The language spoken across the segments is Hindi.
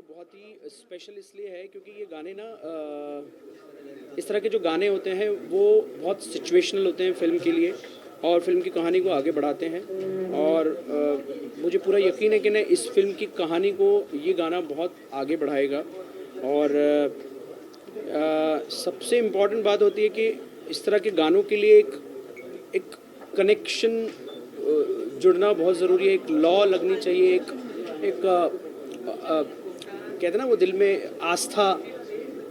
बहुत ही स्पेशल इसलिए है क्योंकि ये गाने ना इस तरह के जो गाने होते हैं वो बहुत सिचुएशनल होते हैं फिल्म के लिए और फिल्म की कहानी को आगे बढ़ाते हैं। और मुझे पूरा यकीन है कि ना इस फिल्म की कहानी को ये गाना बहुत आगे बढ़ाएगा। और सबसे इम्पॉर्टेंट बात होती है कि इस तरह के गानों के लिए एक कनेक्शन जुड़ना बहुत ज़रूरी है, एक लॉ लगनी चाहिए, एक कहते हैं ना वो दिल में आस्था,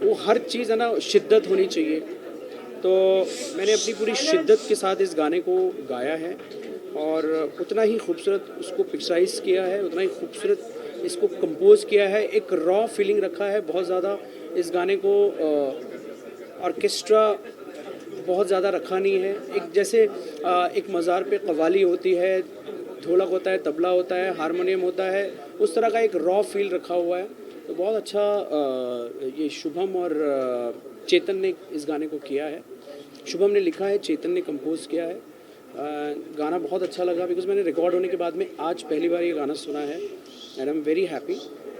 वो हर चीज़ है ना शिद्दत होनी चाहिए। तो मैंने अपनी पूरी शिद्दत के साथ इस गाने को गाया है और उतना ही खूबसूरत उसको पिक्चराइज किया है, उतना ही खूबसूरत इसको कंपोज़ किया है। एक रॉ फीलिंग रखा है बहुत ज़्यादा इस गाने को। ऑर्केस्ट्रा बहुत ज़्यादा रखा नहीं है। एक जैसे एक मज़ार पे कव्वाली होती है, ढोलक होता है, तबला होता है, हारमोनियम होता है, उस तरह का एक रॉ फील रखा हुआ है। तो बहुत अच्छा ये शुभम और चेतन ने इस गाने को किया है। शुभम ने लिखा है, चेतन ने कंपोज किया है। गाना बहुत अच्छा लगा बिकॉज़ मैंने रिकॉर्ड होने के बाद में आज पहली बार ये गाना सुना है and I am very happy.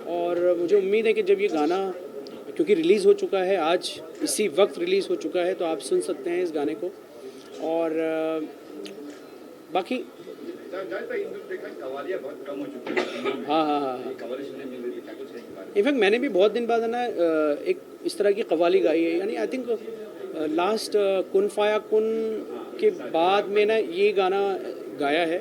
और मुझे उम्मीद है कि जब ये गाना, क्योंकि रिलीज़ हो चुका है, आज इसी वक्त रिलीज़ हो चुका है, तो आप सुन सकते हैं इस गाने को। और बाकी हाँ हाँ हाँ हाँ, इनफैक्ट मैंने भी बहुत दिन बाद है ना एक इस तरह की कव्वाली गाई है। यानी आई थिंक लास्ट कुन फाया कुन के बाद में ना ये गाना गाया है।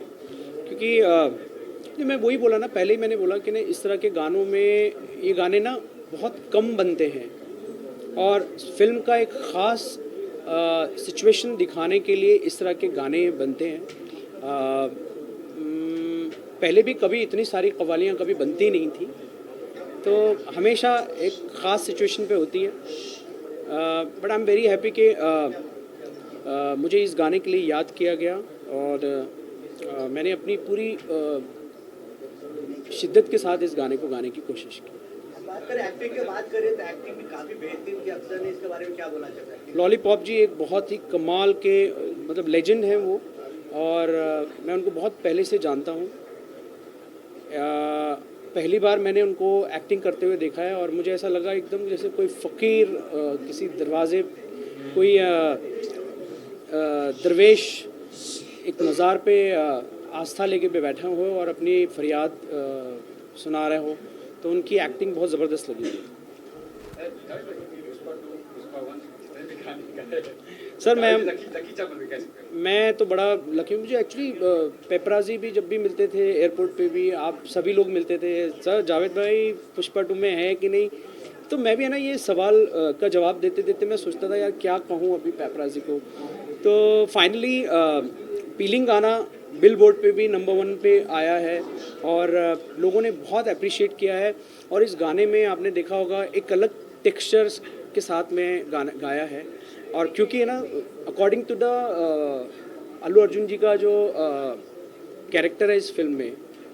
क्योंकि ये मैं वही बोला ना, पहले ही मैंने बोला कि ना इस तरह के गानों में ये गाने ना बहुत कम बनते हैं और फिल्म का एक ख़ास सिचुएशन दिखाने के लिए इस तरह के गाने बनते हैं। पहले भी कभी इतनी सारी कव्वालियाँ कभी बनती नहीं थी, तो हमेशा एक ख़ास सिचुएशन पे होती है। But I am very happy कि मुझे इस गाने के लिए याद किया गया और मैंने अपनी पूरी शिद्दत के साथ इस गाने को गाने की कोशिश की। बात करें एक्टिंग की, बात करें तो एक्टिंग भी काफ़ी बेहतरीन की। अफसर ने इसके बारे में क्या बोलना चाहता है? लॉलीपॉप जी एक बहुत ही कमाल के मतलब लेजेंड हैं वो, और मैं उनको बहुत पहले से जानता हूँ। पहली बार मैंने उनको एक्टिंग करते हुए देखा है और मुझे ऐसा लगा एकदम जैसे कोई फ़कीर किसी दरवाजे, कोई दरवेश एक मज़ार पे आस्था लेके पे बैठा हो और अपनी फरियाद सुना रहे हो। तो उनकी एक्टिंग बहुत ज़बरदस्त लगी थी। सर मैं तो बड़ा लकी हूँ। मुझे एक्चुअली पेपराजी भी जब भी मिलते थे एयरपोर्ट पे भी, आप सभी लोग मिलते थे, सर जावेद भाई पुष्पा 2 में है कि नहीं। तो मैं भी है ना ये सवाल का जवाब देते देते मैं सोचता था यार क्या कहूँ अभी पेपराजी को। तो फाइनली पीलिंग गाना बिल बोर्ड पे भी नंबर 1 पे आया है और लोगों ने बहुत अप्रिशिएट किया है। और इस गाने में आपने देखा होगा एक अलग टेक्सचर्स के साथ में गाना गाया है। और क्योंकि है ना according to the Allu Arjun जी का जो कैरेक्टर है इस फिल्म में,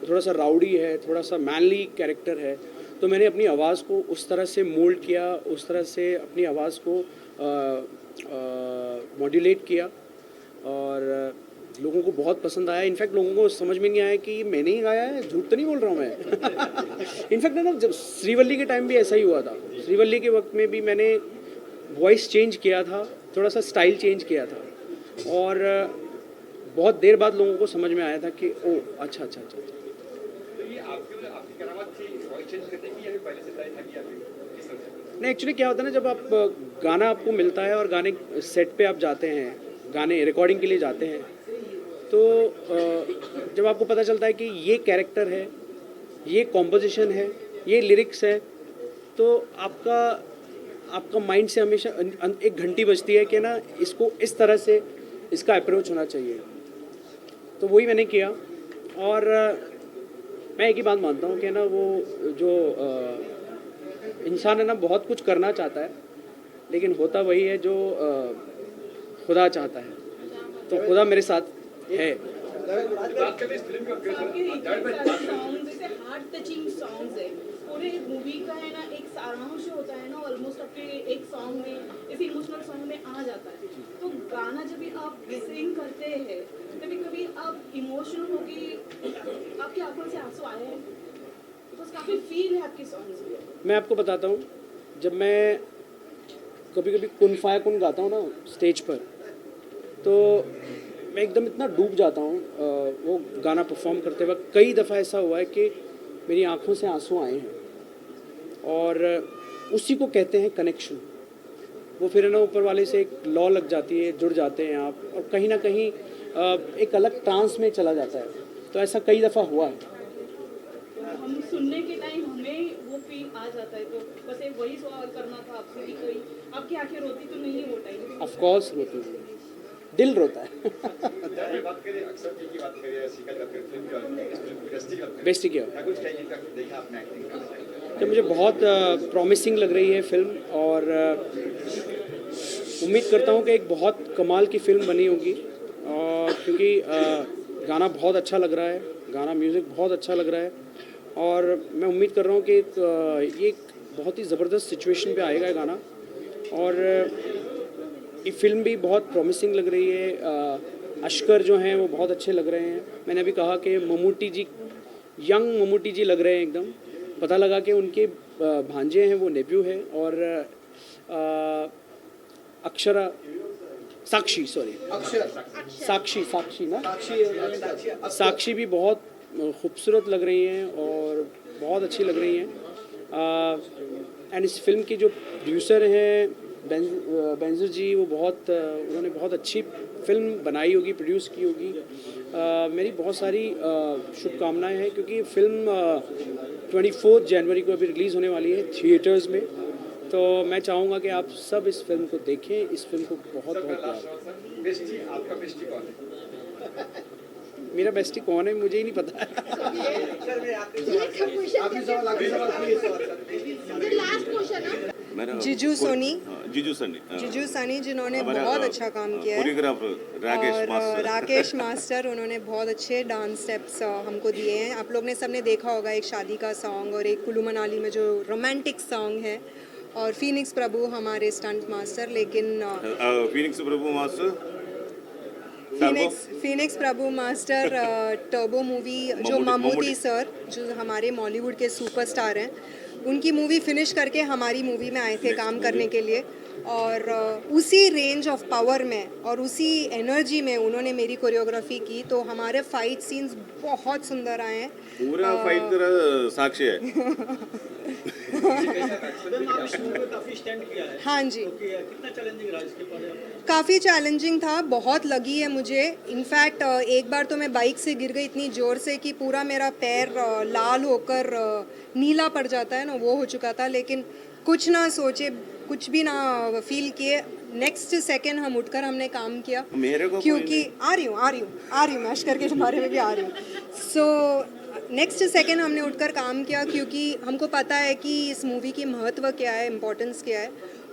थोड़ा सा राउडी है, थोड़ा सा मैनली कैरेक्टर है। तो मैंने अपनी आवाज़ को उस तरह से मोल्ड किया, उस तरह से अपनी आवाज़ को मॉड्यूलेट किया और लोगों को बहुत पसंद आया। इनफैक्ट लोगों को समझ में नहीं आया कि ये मैंने ही गाया है, झूठ तो नहीं बोल रहा हूँ मैं। इनफैक्ट ना जब श्रीवल्ली के टाइम भी ऐसा ही हुआ था। श्रीवल्ली के वक्त में भी मैंने वॉइस चेंज किया था, थोड़ा सा स्टाइल चेंज किया था और बहुत देर बाद लोगों को समझ में आया था कि ओ अच्छा अच्छा अच्छा। तो ये आपकी करामत थी वॉइस चेंज करने की या पहले से तय था कि आप किस तरह से? नहीं, एक्चुअली क्या होता है ना, जब आप गाना आपको मिलता है और गाने सेट पे आप जाते हैं, गाने रिकॉर्डिंग के लिए जाते हैं, तो जब आपको पता चलता है कि ये कैरेक्टर है, ये कॉम्पोजिशन है, ये लिरिक्स है, तो आपका माइंड से हमेशा एक घंटी बजती है कि ना इसको इस तरह से इसका अप्रोच होना चाहिए। तो वही मैंने किया। और मैं एक ही बात मानता हूँ कि ना वो जो इंसान है ना बहुत कुछ करना चाहता है, लेकिन होता वही है जो खुदा चाहता है। तो खुदा मेरे साथ है। बात करते हैं इस फिल्म का सॉन्ग जैसे हार्ट टचिंग सॉन्ग्स है, पूरे मूवी का है ना एक सारांश होता है ना, ऑलमोस्ट आपके एक सॉन्ग में, इस इमोशनल सॉन्ग में आ जाता है। तो गाना जब भी आप सिंग करते हैं कभी कभी आप इमोशनल होके आपकी आंखों से आंसू आए हैं? बिकॉज काफ़ी फील है आपके सॉन्ग्स में। मैं आपको बताता हूँ, जब मैं कभी कभी कुन फाया कुन गाता हूँ ना स्टेज पर, तो मैं एकदम इतना डूब जाता हूँ वो गाना परफॉर्म करते वक्त। कई दफ़ा ऐसा हुआ है कि मेरी आंखों से आंसू आए हैं, और उसी को कहते हैं कनेक्शन। वो फिर है ना ऊपर वाले से एक लॉ लग जाती है, जुड़ जाते हैं आप, और कहीं ना कहीं एक अलग ट्रांस में चला जाता है। तो ऐसा कई दफ़ा हुआ है। हम सुनने के टाइम हमें वो फील आ जाता है, तो बस एक वही सवाल करना था आपसे कि कोई आपकी आंखें रोती तो नहीं है वो टाइम? ऑफ कोर्स रोती है, दिल रोता है। जब भी बात करें, अक्सर की बात करें, सीखा जाता है फिल्म की बात करें, इंडस्ट्री की बात करें, बेस्ट किया। क्या कुछ टाइम तक देखा आपने एक्टिंग का? तो मुझे बहुत प्रॉमिसिंग लग रही है फिल्म, और उम्मीद करता हूँ कि एक बहुत कमाल की फिल्म बनी होगी, और क्योंकि गाना बहुत अच्छा लग रहा है, गाना म्यूज़िक बहुत अच्छा लग रहा है, और मैं उम्मीद कर रहा हूँ कि ये एक बहुत ही ज़बरदस्त सिचुएशन पे आएगा ये गाना, और ये फिल्म भी बहुत प्रॉमिसिंग लग रही है। अश्कर जो हैं वो बहुत अच्छे लग रहे हैं। मैंने अभी कहा कि ममूटी जी, यंग ममूटी जी लग रहे हैं एकदम। पता लगा कि उनके भांजे हैं, वो नेफ्यू है, और अक्षरा साक्षी ना, साक्षी भी बहुत खूबसूरत लग रही हैं और बहुत अच्छी लग रही हैं। एंड इस फिल्म के जो प्रोड्यूसर हैं बेंजर जी, वो उन्होंने बहुत अच्छी फिल्म बनाई होगी, प्रोड्यूस की होगी। मेरी बहुत सारी शुभकामनाएं हैं, क्योंकि फिल्म 24 जनवरी को अभी रिलीज़ होने वाली है थिएटर्स में। तो मैं चाहूँगा कि आप सब इस फिल्म को देखें। इस फिल्म को बहुत प्यार। बेस्टी, आपका बेस्टी कौन है? मेरा बेस्टी कौन है मुझे ही नहीं पता। जीजू सोनी, जीजू सनी, जीजू सनी जिन्होंने हमारा, बहुत अच्छा काम किया है, कोरियोग्राफर राकेश और मास्टर। राकेश मास्टर, उन्होंने बहुत अच्छे डांस स्टेप्स हमको दिए हैं। आप लोग ने सबने देखा होगा एक शादी का सॉन्ग और एक कुल्लू मनाली में जो रोमांटिक सॉन्ग है, और फीनिक्स प्रभु हमारे स्टंट मास्टर। लेकिन फीनिक्स प्रभु मास्टर, फीनिक्स प्रभु मास्टर टर्बो मूवी जो ममूटी सर, जो हमारे बॉलीवुड के सुपरस्टार हैं, उनकी मूवी फिनिश करके हमारी मूवी में आए थे काम करने के लिए, और उसी रेंज ऑफ पावर में और उसी एनर्जी में उन्होंने मेरी कोरियोग्राफी की। तो हमारे फाइट सीन्स बहुत सुंदर आए हैं। पूरा फाइट करा साक्षी है। काफी स्टैंड किया है। हाँ जी, तो कितना चैलेंजिंग रहा इसके बाद? काफ़ी चैलेंजिंग था, बहुत लगी है मुझे। इनफैक्ट एक बार तो मैं बाइक से गिर गई इतनी ज़ोर से कि पूरा मेरा पैर लाल होकर नीला पड़ जाता है ना, वो हो चुका था। लेकिन कुछ ना सोचे, कुछ भी ना फील किए, नेक्स्ट सेकंड हम उठकर हमने काम किया। मेरे को क्योंकि आ रही हूँ मैं अश्कर के बारे में भी आ रही हूँ। सो नेक्स्ट सेकंड हमने उठकर काम किया, क्योंकि हमको पता है कि इस मूवी की महत्व क्या है, इम्पोर्टेंस क्या है।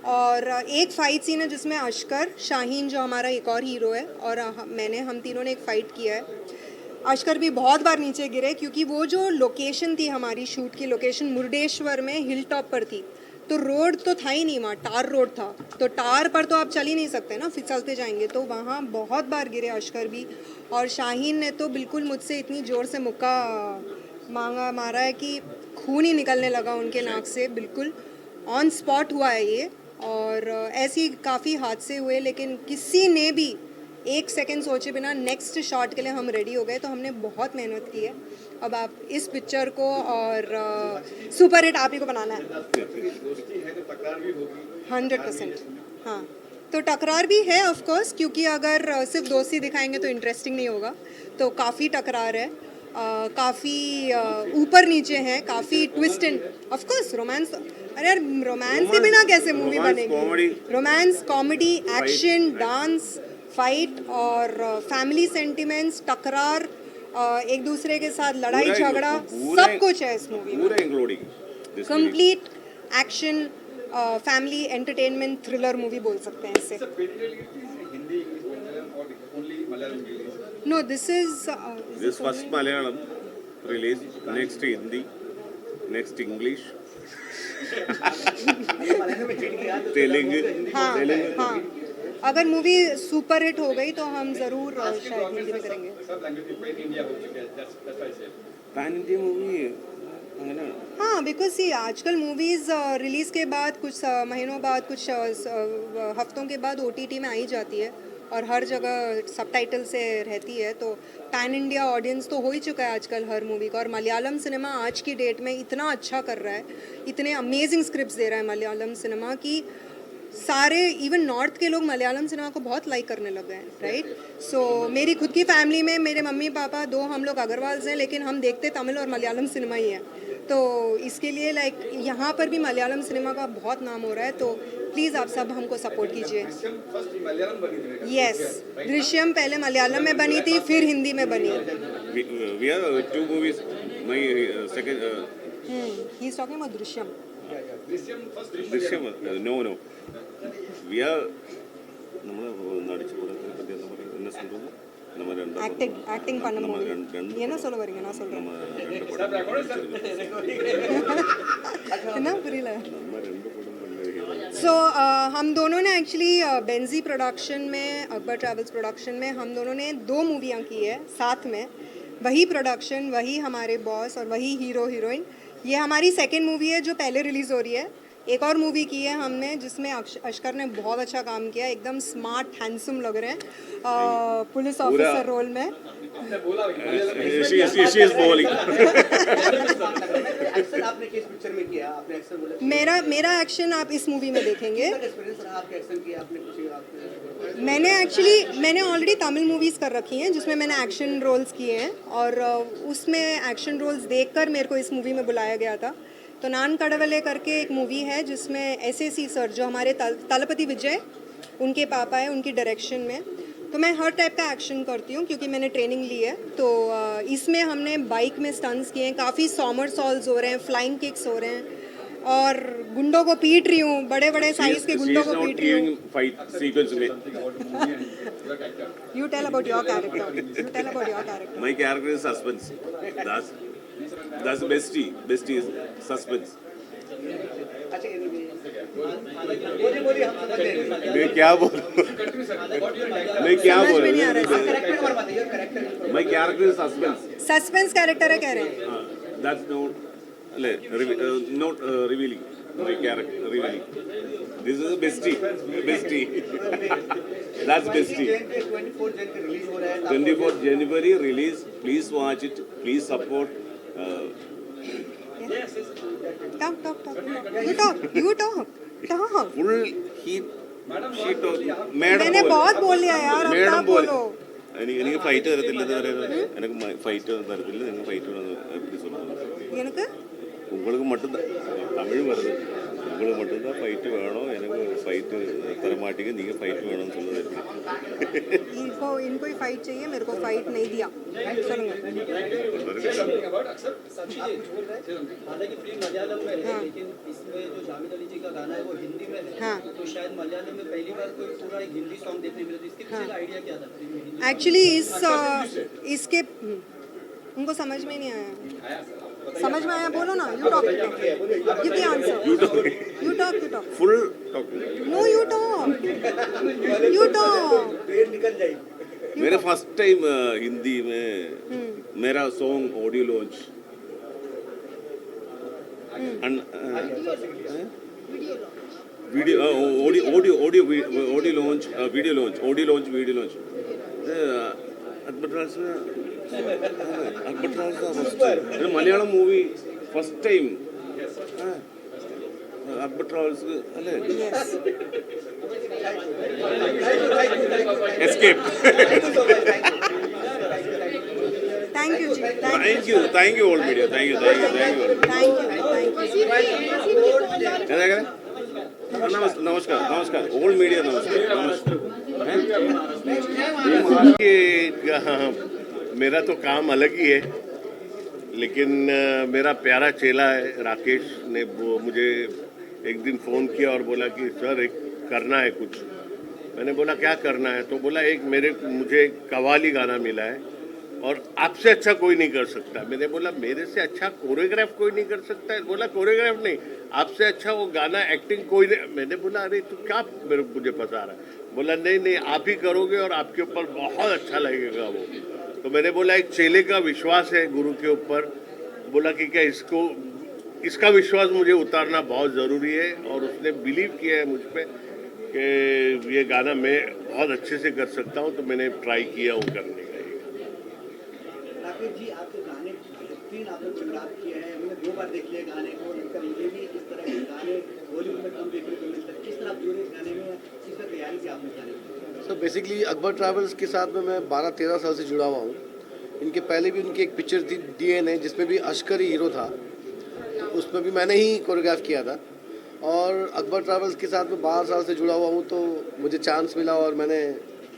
और एक फ़ाइट सीन है जिसमें अश्कर, शाहीन जो हमारा एक और हीरो है, और हम तीनों ने एक फ़ाइट किया है। अश्कर भी बहुत बार नीचे गिरे, क्योंकि वो जो लोकेशन थी, हमारी शूट की लोकेशन मुर्डेश्वर में हिल टॉप पर थी, तो रोड तो था ही नहीं वहाँ, टार रोड था। तो टार पर तो आप चल ही नहीं सकते ना, फिसलते जाएंगे। तो वहाँ बहुत बार गिरे अश्कर भी, और शाहीन ने तो बिल्कुल मुझसे इतनी ज़ोर से मुक्का मारा है कि खून ही निकलने लगा उनके नाक से। बिल्कुल ऑन स्पॉट हुआ है ये। और ऐसी काफ़ी हादसे हुए, लेकिन किसी ने भी एक सेकंड सोचे बिना नेक्स्ट शॉट के लिए हम रेडी हो गए। तो हमने बहुत मेहनत की है। अब आप इस पिक्चर को और सुपर हिट आप ही को बनाना है। दोस्ती है तो तकरार भी होगी। 100%। हाँ, तो टकरार भी है ऑफ कोर्स, क्योंकि अगर सिर्फ दोस्ती दिखाएंगे तो इंटरेस्टिंग नहीं होगा। तो काफ़ी टकरार है, काफ़ी ऊपर नीचे है, काफ़ी twist end of course romance. अरे यार, रोमांस के बिना कैसे मूवी बनेगी? Romance, comedy, action, dance, fight और फैमिली सेंटिमेंट्स, टकरार, एक दूसरे के साथ लड़ाई झगड़ा, सब कुछ है इस मूवी में। पूरा including complete action, family entertainment thriller movie बोल सकते हैं इसे। हिंदी, इंग्लिश, मलयालम और only Malayalam release? No, this first Malayalam release, next Hindi, next English, Telugu. हाँ, अगर मूवी सुपर हिट हो गई तो हम ज़रूर शायद हिंदी में करेंगे। सब लैंग्वेज में पैन इंडिया हो चुके हैं, that's why I said. Pan India movie അങ്ങനെയാണ്. हाँ बिकॉज सी आजकल मूवीज़ रिलीज़ के बाद कुछ महीनों बाद कुछ हफ्तों के बाद OTT में आ ही जाती है और हर जगह सबटाइटल से रहती है, तो पैन इंडिया ऑडियंस तो हो ही चुका है आजकल हर मूवी का। और मलयालम सिनेमा आज की डेट में इतना अच्छा कर रहा है, इतने अमेजिंग स्क्रिप्ट्स दे रहा है मलयालम सिनेमा कि सारे इवन नॉर्थ के लोग मलयालम सिनेमा को बहुत लाइक करने लग गए हैं, राइट। सो मेरी खुद की फैमिली में मेरे मम्मी पापा दो हम लोग अग्रवाल्स हैं, लेकिन हम देखते तमिल और मलयालम सिनेमा ही है, तो इसके लिए लाइक यहाँ पर भी मलयालम सिनेमा का बहुत नाम हो रहा है, तो प्लीज़ आप सब हमको सपोर्ट कीजिए। फर्स्ट मलयालम बनी थी यस, दृश्यम पहले मलयालम में बनी थी, फिर हिंदी में बनी। We have two movies. My second he is talking about Drishyam. Drishyam first ദൃശ്യം നോ വി ആർ നമ്മൾ നടിച്ച പടത്തിനെ പറ്റി എന്താ പറയുക, എന്നെ சொல்றது நம்ம ரெண்டு एक्टिंग பண்ண நம்ம மூவி ரெண்டு என்ன சொல்ல வரீங்க? நான் சொல்றேன் நம்ம ரெண்டு படம் என்ன புரியல। நம்ம ரெண்டு படம் பண்ண सो हम दोनों ने एक्चुअली बेंजी प्रोडक्शन में, अकबर ट्रैवल्स प्रोडक्शन में हम दोनों ने 2 मूवियाँ की है साथ में, वही प्रोडक्शन, वही हमारे बॉस और वही हीरो हीरोइन। ये हमारी सेकंड मूवी है जो पहले रिलीज़ हो रही है। एक और मूवी की है हमने जिसमें अशकर ने बहुत अच्छा काम किया, एकदम स्मार्ट हैंडसम लग रहे हैं पुलिस ऑफिसर रोल में। she is bowling. एक्शन आपने किस पिक्चर में किया? आपने एक्शन बोला, मेरा एक्शन आप इस मूवी में देखेंगे। एक्सपीरियंस रहा आपके एक्शन किया आपने कुछ आपने मैंने ऑलरेडी तमिल मूवीज़ कर रखी हैं जिसमें मैंने एक्शन रोल्स किए हैं, और उसमें एक्शन रोल्स देखकर मेरे को इस मूवी में बुलाया गया था। तो नान कड़वले करके एक मूवी है जिसमें SAC सर जो हमारे तलपति विजय उनके पापा है, उनकी डायरेक्शन में। तो मैं हर टाइप का एक्शन करती हूँ क्योंकि मैंने ट्रेनिंग ली है। तो इसमें हमने बाइक में स्टंट्स किए हैं, काफ़ी सॉमरसॉल्ट्स हो रहे हैं, फ्लाइंग किक्स हो रहे हैं, और गुंडों को पीट रही हूँ, बड़े बड़े साइज के गुंडों को पीट रही हूँ। फाइट सीक्वेंस में you tell about your character, you tell about your character. my character is suspense. That's bestie is suspense. अच्छा बोलिए हम समझ रहे हैं। मैं क्या बोल रहा हूँ? मैं क्या बोल समझ में नहीं आ रहा रहा है। कैरेक्टर के बारे में बताइए, character My character is suspense. Suspense character है कह रहे हैं। That's not revealing. My character revealing. This is a bestie. That's bestie. 24 जन के रिलीज हो रहा है। 24th January release. Please watch it. Please support. You talk. Full heat. She talk. मैंने बहुत बोल लिया यार, अब मैडम आप बोले बोलो। എനിക്ക് ഫൈറ്റ് തരത്തില്ല എന്ന് പറയുന്നത് എനിക്ക് ഫൈറ്റ് തരത്തില്ല നിങ്ങൾ ഫൈറ്റ് எப்படி சொல்லுவாங்க எனக்கு உங்களுக்கு மட்டும்தான் தமிழ் வருது உங்களுக்கு மட்டும்தான் ஃபைட்டு வேணும் எனக்கு ஃபைட்டு தர மாட்டீங்க நீங்கள் ஃபைட்டு வேணும்னு சொல்லுறது इनको ही फाइट चाहिए, मेरे को फाइट नहीं दिया। चलूंगा। हालांकि फिल्म मलयालम में है, हाँ। लेकिन इसमें जो जावेद अली जी का गाना है वो हिंदी में है। हाँ। तो शायद मलयालम में पहली बार कोई पूरा एक हिंदी सॉन्ग देखने मिला, तो इसके पीछे का आइडिया क्या था फिल्म में हिंदी? एक्चुअली इसके उनको समझ में नहीं आया। समझ में आया बोलो ना। You talk, give the answer. You talk full talk no you talk पेड़ निकल जाएगी। मेरे फर्स्ट टाइम हिंदी में मेरा song audio launch video audio launch Akbar travels Malayalam movie first time Akbar travels अല്ലേ एस्केप थैंक यू जी, thank you all media thank you नमस्कार ऑल मीडिया नमस्कार मेरा तो काम अलग ही है, लेकिन मेरा प्यारा चेला है राकेश ने वो मुझे एक दिन फ़ोन किया और बोला कि सर एक करना है कुछ। मैंने बोला क्या करना है? तो बोला मुझे कव्वाली गाना मिला है और आपसे अच्छा कोई नहीं कर सकता। मैंने बोला मेरे से अच्छा कोरियोग्राफ कोई नहीं कर सकता है? बोला कोरियोग्राफ नहीं, आपसे अच्छा वो गाना एक्टिंग कोई नहीं। मैंने बोला अरे तू क्या मुझे फंसा रहा है? बोला नहीं आप ही करोगे और आपके ऊपर बहुत अच्छा लगेगा वो। तो मैंने बोला एक चेले का विश्वास है गुरु के ऊपर, बोला कि क्या इसका विश्वास मुझे उतारना बहुत ज़रूरी है, और उसने बिलीव किया है मुझ पे कि ये गाना मैं बहुत अच्छे से कर सकता हूँ, तो मैंने ट्राई किया हूँ करने का। राकेश जी, आपके गाने 3 आपने कोरियोग्राफ किए हैं, हमने 2 बार देख लिए गाने को, लेकर मुझे भी इस तरह के गाने बॉलीवुड में कम देखने को मिलता है। किस तरह आप जुड़े इस गाने में, किस तरह तैयारी की आपने गाने की? सर बेसिकली अकबर ट्रैवल्स के साथ में मैं 12-13 साल से जुड़ा हुआ हूँ। इनके पहले भी उनकी एक पिक्चर थी DNA, जिसमें भी अशकर ही हीरो था, तो उसमें भी मैंने ही कोरियोग्राफ किया था। और अकबर ट्रैवल्स के साथ में 12 साल से जुड़ा हुआ हूँ, तो मुझे चांस मिला और मैंने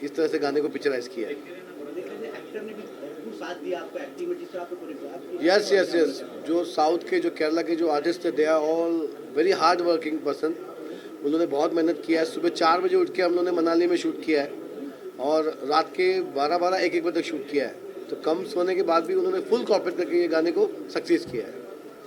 इस तरह से गाने को पिक्चराइज किया है। एक्टर ने भी भरपूर साथ दिया आपको एक्टिंग में, जिस तरह आपने कोरियोग्राफ किया। यस, जो साउथ के, जो केरला के जो आर्टिस्ट थे, they are all very hard working person. उन्होंने बहुत मेहनत किया है। सुबह 4 बजे उठ के हम लोगों ने मनाली में शूट किया है, और रात के 12-1 बजे तक शूट किया है। तो कम सोने के बाद भी उन्होंने फुल कॉपरेट करके ये गाने को सक्सेस किया है।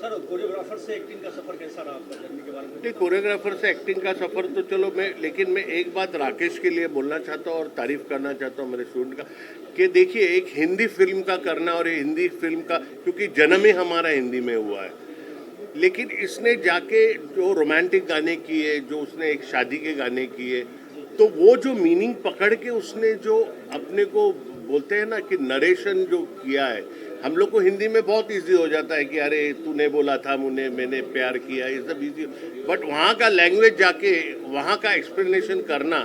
सर, कोरियोग्राफर से एक्टिंग का सफर कैसा रहा आपका, जर्नी के बारे में? नहीं, कोरियोग्राफर से एक्टिंग का सफ़र तो चलो लेकिन मैं एक बात राकेश के लिए बोलना चाहता हूँ और तारीफ़ करना चाहता हूँ मेरे स्टूडेंट का, कि देखिए एक हिंदी फिल्म का करना, और हिंदी फिल्म का, क्योंकि जन्म ही हमारा हिंदी में हुआ है, लेकिन इसने जाके जो रोमांटिक गाने किए, जो उसने एक शादी के गाने किए, तो वो जो मीनिंग पकड़ के उसने जो अपने को बोलते हैं ना कि नरेशन जो किया है, हम लोग को हिंदी में बहुत इजी हो जाता है कि अरे तूने बोला था मैंने प्यार किया, ये सब इजी, बट वहाँ का लैंग्वेज जाके वहाँ का एक्सप्लेनेशन करना,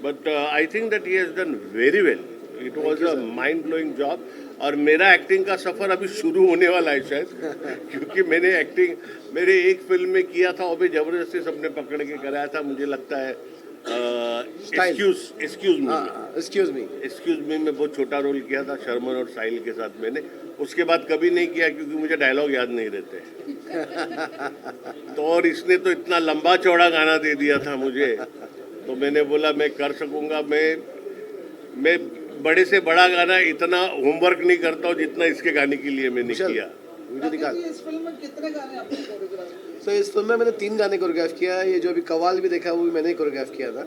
but I think that he has done very well. It was a mind blowing job. और मेरा एक्टिंग का सफ़र अभी शुरू होने वाला है शायद, क्योंकि मैंने एक्टिंग मेरे एक फिल्म में किया था, वो भी ज़बरदस्ती सबने पकड़ के कराया था, मुझे लगता है एक्सक्यूज मी में बहुत छोटा रोल किया था शर्मन और साहिल के साथ मैंने। उसके बाद कभी नहीं किया, क्योंकि मुझे डायलॉग याद नहीं रहते। तो और इसने तो इतना लंबा चौड़ा गाना दे दिया था मुझे, तो मैंने बोला मैं कर सकूंगा। मैं बड़े से बड़ा गाना इतना होमवर्क नहीं करता हूँ जितना इसके गाने के लिए मैंने किया। इस फिल्म में कितने गाने आपने कोरियोग्राफ किए? सो इस फिल्म में मैंने 3 गाने कोरियोग्राफ किया है। ये जो अभी कवाल भी देखा वो भी मैंने ही कोरियोग्राफ किया था,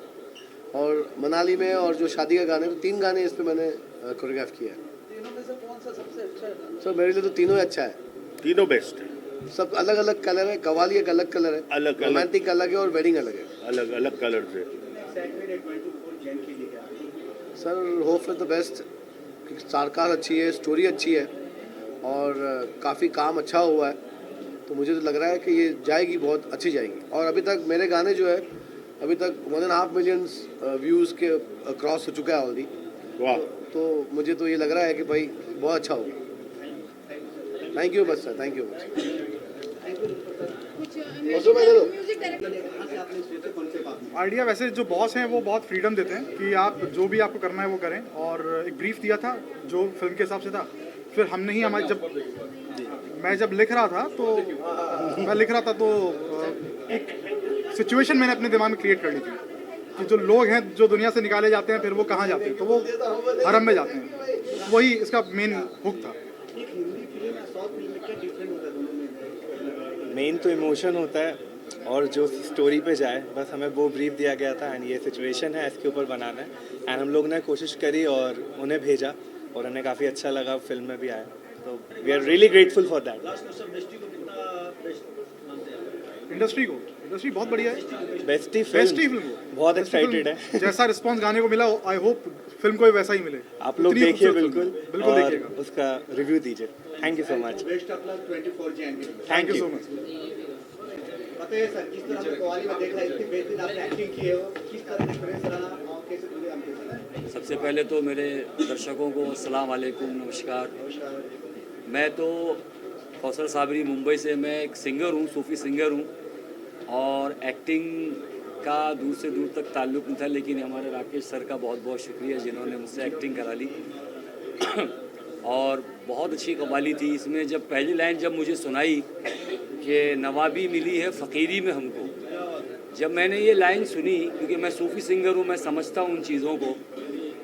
और मनाली में और जो शादी का गाने, तो 3 गाने इस पे मैंने कोरियोग्राफ किया है। तीनों में से कौन सा सबसे अच्छा है? सो मेरे लिए तो तीनों ही अच्छा है, तीनों बेस्ट है। सब अलग अलग कलर है। कवाली एक अलग कलर है, अलग रोमांटिक अलग है, और वेडिंग अलग है। अलग अलग कलर से। एक्साइटमेंट है 24 जैन के लिए क्या? Sir hope for the best. सारकार अच्छी है, स्टोरी अच्छी है, और काफ़ी काम अच्छा हुआ है, तो मुझे तो लग रहा है कि ये जाएगी, बहुत अच्छी जाएगी। और अभी तक मेरे गाने जो है, अभी तक 1.5 मिलियन व्यूज़ के क्रॉस हो चुका है ऑलरेडी। वाह। तो मुझे तो ये लग रहा है कि भाई बहुत अच्छा होगा। थैंक यू बस सर, थैंक यू आइडिया वैसे जो बॉस हैं वो बहुत फ्रीडम देते हैं कि आप जो भी आपको करना है वो करें, और एक ब्रीफ दिया था जो फिल्म के हिसाब से था। फिर हमने ही मैं जब लिख रहा था तो एक सिचुएशन मैंने अपने दिमाग में क्रिएट कर ली थी कि जो लोग हैं जो दुनिया से निकाले जाते हैं, फिर वो कहाँ जाते हैं, तो वो हरम में जाते हैं। वही इसका मेन हुक था। मेन तो इमोशन होता है, और जो स्टोरी पे जाए, बस हमें वो ब्रीफ दिया गया था एंड ये सिचुएशन है, इसके ऊपर बनाना है। एंड हम लोग ने कोशिश करी और उन्हें भेजा, और उन्हें काफ़ी अच्छा लगा, फिल्म में भी आया, तो we are really grateful for that. Industry बहुत बढ़िया है, बेस्टी फिल्म बहुत एक्साइटेड है। जैसा रिस्पांस गाने को मिला, आई होप फिल्म को भी वैसा ही मिले। आप लोग देखिए, बिल्कुल और देखिएगा, उसका रिव्यू दीजिए। Thank you so much. Best of luck 24 Jain. Thank so you. Much. बताइए सर, किस तरह कवाली में देखा, इतनी बेहतरीन आपने एक्टिंग की है, वो किस तरह का एक्सपीरियंस रहा और कैसे जुड़े आपके साथ? सबसे पहले तो मेरे दर्शकों को अस्सलाम वालेकुम, नमस्कार। मैं तो कौसर साबरी मुंबई से, मैं एक सिंगर हूँ, सूफ़ी सिंगर हूँ, और एक्टिंग का दूर से दूर तक ताल्लुक़ नहीं था, लेकिन हमारे राकेश सर का बहुत बहुत शुक्रिया जिन्होंने मुझसे एक्टिंग करा ली। और बहुत अच्छी कव्वाली थी इसमें। जब पहली लाइन जब मुझे सुनाई कि नवाबी मिली है फ़कीरी में हमको, जब मैंने ये लाइन सुनी, क्योंकि मैं सूफ़ी सिंगर हूँ, मैं समझता हूँ उन चीज़ों को,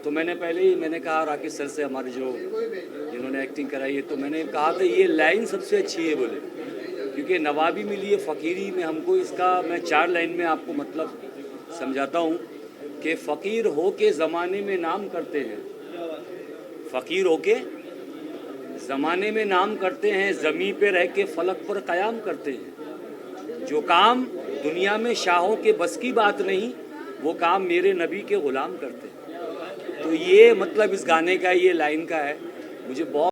तो मैंने कहा राकेश सर से, हमारे जिन्होंने एक्टिंग कराई है, तो मैंने कहा था ये लाइन सबसे अच्छी है बोले, क्योंकि नवाबी मिली है फ़कीरी में हमको। इसका मैं 4 लाइन में आपको मतलब समझाता हूँ कि फ़कीर हो के ज़माने में नाम करते हैं, फ़कीर हो के ज़माने में नाम करते हैं, ज़मी पे रह के फलक पर क़याम करते हैं। जो काम दुनिया में शाहों के बस की बात नहीं, वो काम मेरे नबी के ग़ुलाम करते हैं। तो ये मतलब इस गाने का, ये लाइन का है। मुझे बहुत